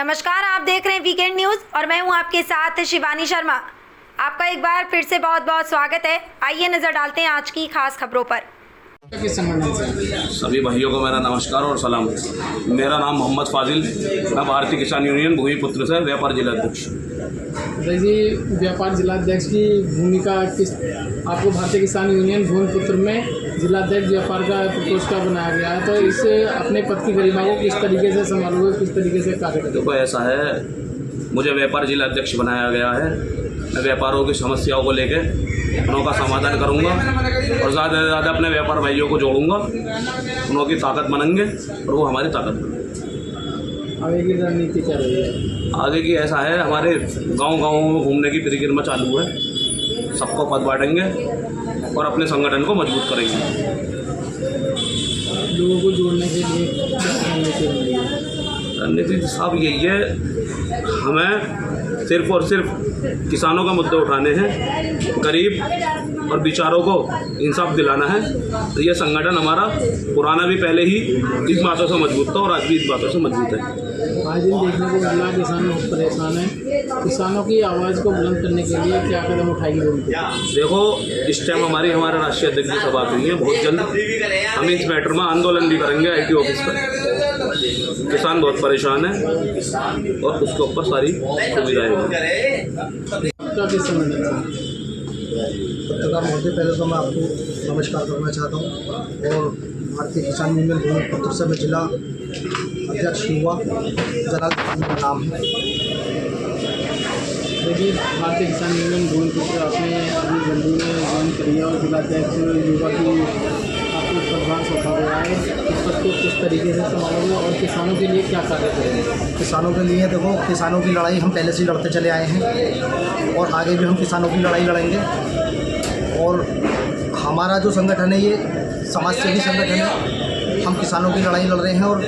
नमस्कार, आप देख रहे हैं वीकेंड न्यूज़ और मैं हूं आपके साथ शिवानी शर्मा। आपका एक बार फिर से बहुत बहुत स्वागत है। आइए नज़र डालते हैं आज की खास खबरों पर। सभी भाइयों को मेरा नमस्कार और सलाम। मेरा नाम मोहम्मद फाजिल, मैं भारतीय किसान यूनियन भूमिपुत्र से व्यापार जिलाध्यक्ष। जी, व्यापार जिलाध्यक्ष की भूमिका किस आपको भारतीय किसान यूनियन भूमिपुत्र में जिलाध्यक्ष व्यापार का प्रकोष्ठ का बनाया गया है, तो इससे अपने पद की गरिमा को किस तरीके से संभालोगे, किस तरीके से कार्य करोगे? देखो, ऐसा है, मुझे व्यापार जिलाध्यक्ष बनाया गया है। मैं व्यापारों की समस्याओं को लेकर उनका समाधान करूंगा और ज़्यादा से ज़्यादा अपने व्यापार भाइयों को जोड़ूंगा। उनकी ताकत बनेंगे और वो हमारी ताकत बनेंगे। आगे की रणनीति क्या रही है? आगे की ऐसा है, हमारे गांव-गांव में घूमने की परिक्रमा चालू है। सबको पद बांटेंगे और अपने संगठन को मजबूत करेंगे। लोगों को जोड़ने के लिए क्या रणनीति रही है? रणनीति साहब यही है, हमें सिर्फ और सिर्फ किसानों का मुद्दे उठाने हैं, गरीब और बेचारों को इंसाफ दिलाना है। तो ये संगठन हमारा पुराना भी पहले ही इस बातों से मजबूत था और आज भी इस बातों से मजबूत है। आज दिन देखने को मिला किसान बहुत परेशान है। किसानों की आवाज़ को बुलंद करने के लिए क्या कदम उठाएगी बोलते हैं? देखो, इस टाइम हमारे राष्ट्रीय अध्यक्ष की सभा हुई है। बहुत जल्द हम इस मैटर में आंदोलन भी करेंगे ITO ऑफिस पर। किसान बहुत परेशान है और उसके ऊपर सारी सुविधाएं होंगी। पत्रकार महोदय, पहले तो मैं आपको नमस्कार करना चाहता हूँ और भारतीय किसान यूनियन भूमिपुत्र से मैं जिला अध्यक्ष हुआ। जलाल मेरा नाम है। देखिए, भारतीय किसान यूनियन भूमिपुत्र आपने अपनी जल्दी में ज्वाइन करी है और जिलाध्यक्ष युवा की आपको प्रधान सौंपा गया है। इस पद को किस तरीके से संभालोगे और किसानों के लिए क्या कार्य करेंगे? किसानों के लिए देखो, किसानों की लड़ाई हम पहले से लड़ते चले आए हैं और आगे भी हम किसानों की लड़ाई लड़ेंगे। और हमारा जो संगठन है ये समाज सेवी संगठन है। हम किसानों की लड़ाई लड़ रहे हैं और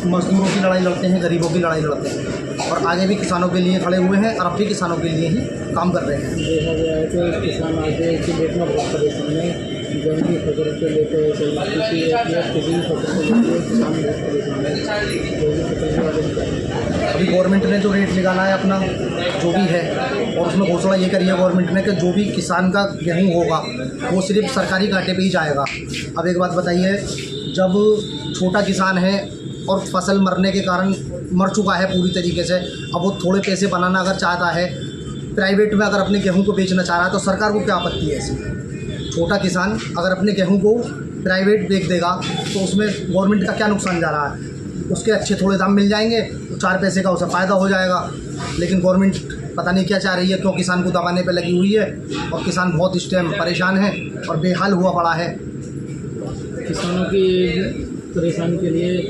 मजदूरों की लड़ाई लड़ते हैं, गरीबों की लड़ाई लड़ते हैं और आगे भी किसानों के लिए खड़े हुए हैं और अब भी किसानों के लिए ही काम कर रहे हैं। देखा गया है कि किसान आज की डेट में बहुत परेशान है। गेहूं की फसल से लेकर किसी भी फसल को लेकर किसान बहुत परेशान है। अभी गवर्नमेंट ने जो रेट निकाला है अपना जो भी है, और उसमें घोषणा ये करी है गवर्नमेंट ने कि जो भी किसान का गेहूं होगा वो सिर्फ सरकारी घाटे पे ही जाएगा। अब एक बात बताइए, जब छोटा किसान है और फसल मरने के कारण मर चुका है पूरी तरीके से, अब वो थोड़े पैसे बनाना अगर चाहता है, प्राइवेट में अगर अपने गेहूं को बेचना चाह रहा है, तो सरकार को क्या आपत्ति है इसमें? छोटा किसान अगर अपने गेहूं को प्राइवेट बेच देगा तो उसमें गवर्नमेंट का क्या नुकसान जा रहा है? उसके अच्छे थोड़े दाम मिल जाएंगे तो 4 पैसे का उसे फ़ायदा हो जाएगा। लेकिन गवर्नमेंट पता नहीं क्या चाह रही है, क्यों किसान को दबाने पे लगी हुई है और किसान बहुत इस टाइम परेशान है और बेहाल हुआ पड़ा है। किसानों की परेशानी के लिए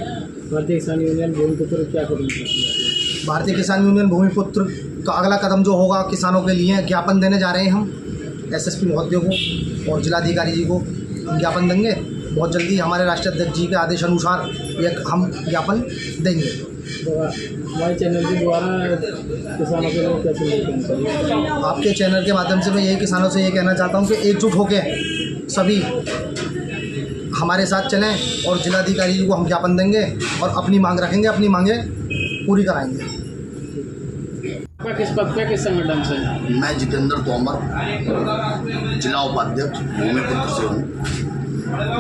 भारतीय किसान यूनियन भूमिपुत्र क्या करेंगे? भारतीय किसान यूनियन भूमिपुत्र का अगला कदम जो होगा, किसानों के लिए ज्ञापन देने जा रहे हैं हम SSP महोदय को और जिलाधिकारी जी को ज्ञापन देंगे। बहुत जल्दी हमारे राष्ट्रीय अध्यक्ष जी के आदेश अनुसार एक हम ज्ञापन देंगे। हमारे चैनल के द्वारा किसानों के लिए कैसे लेकर चाहिए? आपके चैनल के माध्यम से मैं यही किसानों से ये कहना चाहता हूँ कि एकजुट होकर सभी हमारे साथ चलें और जिलाधिकारी जी को हम ज्ञापन देंगे और अपनी मांग रखेंगे, अपनी मांगें पूरी कराएंगे। किस पद पे, किस संगठन से? मैं जितेंद्र तोमर, जिला उपाध्यक्ष भूमिपुत्र से हूँ।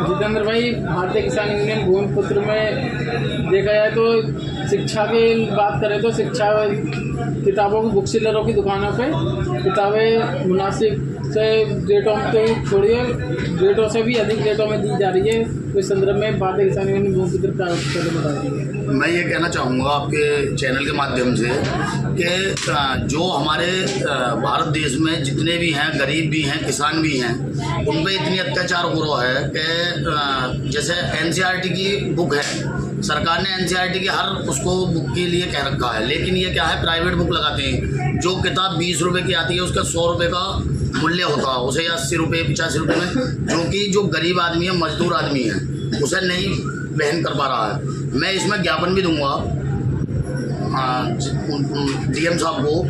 जितेंद्र भाई, भारतीय किसान यूनियन भूमिपुत्र में देखा जाए तो शिक्षा की बात करें तो शिक्षा किताबों की बुक सेलरों की दुकानों पे किताबें मुनासिब से रेटों तो छोड़िए, रेटों से भी अधिक रेटों में दी जा रही है। तो इस संदर्भ में भारतीय किसान यूनियन भूमिपुत्र का बता दीजिए। मैं ये कहना चाहूँगा आपके चैनल के माध्यम से कि जो हमारे भारत देश में जितने भी हैं, गरीब भी हैं, किसान भी हैं, उन पर इतनी अत्याचार हो रहा है कि जैसे NCERT की बुक है, सरकार ने NCERT की हर उसको बुक के लिए कह रखा है, लेकिन ये क्या है, प्राइवेट बुक लगाते हैं। जो किताब 20 रुपये की आती है उसका 100 रुपये का मूल्य होता है, उसे 80 रुपये 85 रुपये में, जो कि जो गरीब आदमी है, मजदूर आदमी है, उसे नहीं वहन कर पा रहा है। मैं इसमें ज्ञापन भी दूंगा DM साहब को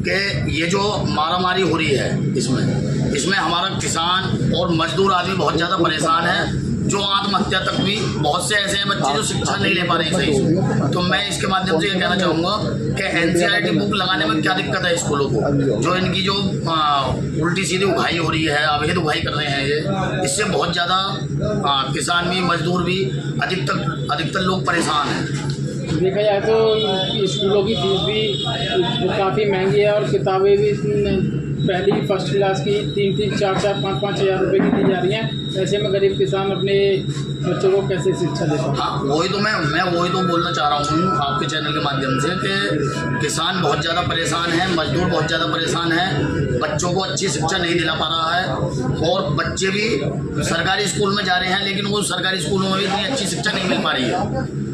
कि ये जो मारामारी हो रही है इसमें हमारा किसान और मजदूर आदमी बहुत ज़्यादा परेशान है जो आत्महत्या तक भी, बहुत से ऐसे हैं बच्चे जो शिक्षा नहीं ले पा रहे हैं सही से। तो मैं इसके माध्यम से ये कहना चाहूँगा कि NCERT बुक लगाने में क्या दिक्कत है स्कूलों को, जो इनकी जो उल्टी सीधी उगाही हो रही है, अवैध उगाही कर रहे हैं ये, इससे बहुत ज़्यादा किसान भी, मजदूर भी, अधिकतर लोग परेशान हैं। देखा जाए तो स्कूलों की फीस भी काफ़ी महंगी है और किताबें भी पहली फर्स्ट क्लास की 3-3, 4-4, 5-5 हज़ार रुपये की दी जा रही हैं। ऐसे में गरीब किसान अपने बच्चों को कैसे शिक्षा दे सकते? हाँ, वही तो मैं वही तो बोलना चाह रहा हूँ आपके चैनल के माध्यम से कि किसान बहुत ज़्यादा परेशान है, मजदूर बहुत ज़्यादा परेशान है, बच्चों को अच्छी शिक्षा नहीं दिला पा रहा है और बच्चे भी सरकारी स्कूल में जा रहे हैं, लेकिन वो सरकारी स्कूलों में भी इतनी अच्छी शिक्षा नहीं मिल पा रही है।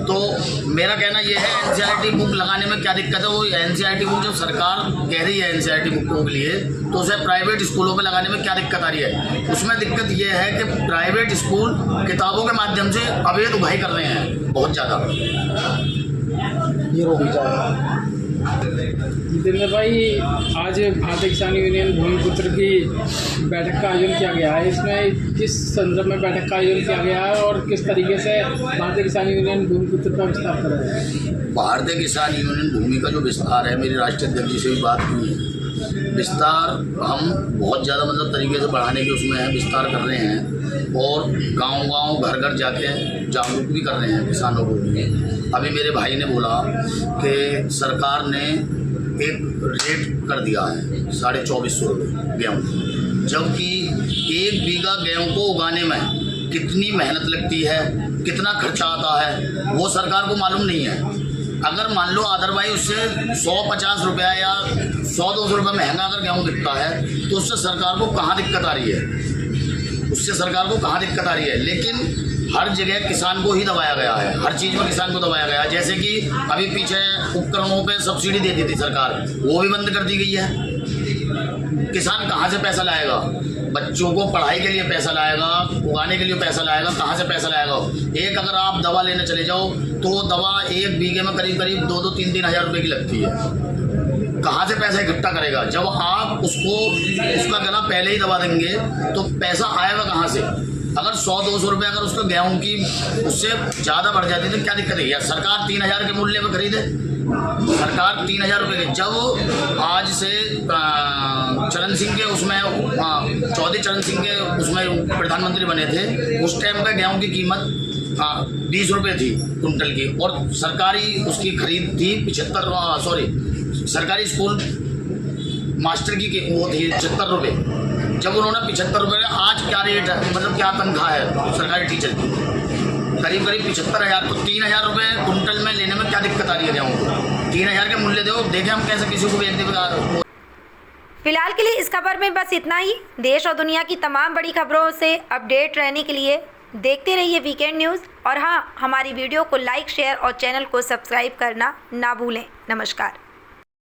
तो मेरा कहना ये है, NCERT बुक लगाने में क्या दिक्कत है? वो NCERT बुक जब सरकार कह रही है NCERT बुकों के लिए, तो उसे प्राइवेट स्कूलों में लगाने में क्या दिक्कत आ रही है? उसमें दिक्कत ये है कि प्राइवेट स्कूल किताबों के माध्यम से अवैध उगाही कर रहे हैं बहुत ज़्यादा। ये रोक जाएगा। जितेंद्र भाई, आज भारतीय किसान यूनियन भूमिपुत्र की बैठक का आयोजन किया गया है। इसमें किस संदर्भ में बैठक का आयोजन किया गया है और किस तरीके से भारतीय किसान यूनियन भूमिपुत्र का विस्तार करा गया है? भारतीय किसान यूनियन भूमि का जो विस्तार है, मेरी राष्ट्रीय अध्यक्ष जी से भी बात हुई है। विस्तार हम बहुत ज़्यादा तरीके से बढ़ाने के उसमें विस्तार कर रहे हैं और गांव-गांव, घर-घर जाके जागरूक भी कर रहे हैं किसानों को भी। अभी मेरे भाई ने बोला कि सरकार ने एक रेट कर दिया है 2450 रुपये गेहूँ, जबकि 1 बीघा गेहूँ को उगाने में कितनी मेहनत लगती है, कितना खर्चा आता है, वो सरकार को मालूम नहीं है। अगर मान लो अदरवाइज उससे 150 रुपया या 100-200 रुपये महंगा अगर गेहूँ बिकता है, तो उससे सरकार को कहाँ दिक्कत आ रही है? लेकिन हर जगह किसान को ही दबाया गया है, हर चीज़ में किसान को दबाया गया है। जैसे कि अभी पीछे उपकरणों पे सब्सिडी देती थी सरकार, वो भी बंद कर दी गई है। किसान कहाँ से पैसा लाएगा? बच्चों को पढ़ाई के लिए पैसा लाएगा, उगाने के लिए पैसा लाएगा, कहाँ से पैसा लाएगा? एक अगर आप दवा लेने चले जाओ तो दवा 1 बीघे में करीब 2-3 हज़ार रुपये की लगती है। कहाँ से पैसा इकट्ठा करेगा? जब आप उसका गला पहले ही दबा देंगे तो पैसा आएगा कहाँ से? अगर 100-200 रुपये अगर उसको गेहूँ की उससे ज़्यादा बढ़ जाती तो क्या दिक्कत है? या सरकार 3000 के मूल्य में खरीदे, सरकार 3000 रुपये के। जब आज से चरण सिंह के उसमें चौधरी चरण सिंह के उसमें प्रधानमंत्री बने थे, उस टाइम पे गेहूँ की कीमत 20 रुपये थी कुंटल की और सरकारी उसकी खरीद थी 75, सरकारी स्कूल मास्टर की वो थी 76 रुपये। जब उन्होंने 75 रुपये, आज क्या रेट है, क्या तनख्वाह है सरकारी टीचर की? करीब 75,000। तो 3,000 रुपये कुंटल में लेने में क्या दिक्कत आ रही है गेहूँ को? 3,000 के मूल्य दो, देखें हम कैसे किसी को भी एक। फिलहाल के लिए इस खबर में बस इतना ही। देश और दुनिया की तमाम बड़ी खबरों से अपडेट रहने के लिए देखते रहिए वीकेंड न्यूज़। और हाँ, हमारी वीडियो को लाइक, शेयर और चैनल को सब्सक्राइब करना ना भूलें। नमस्कार।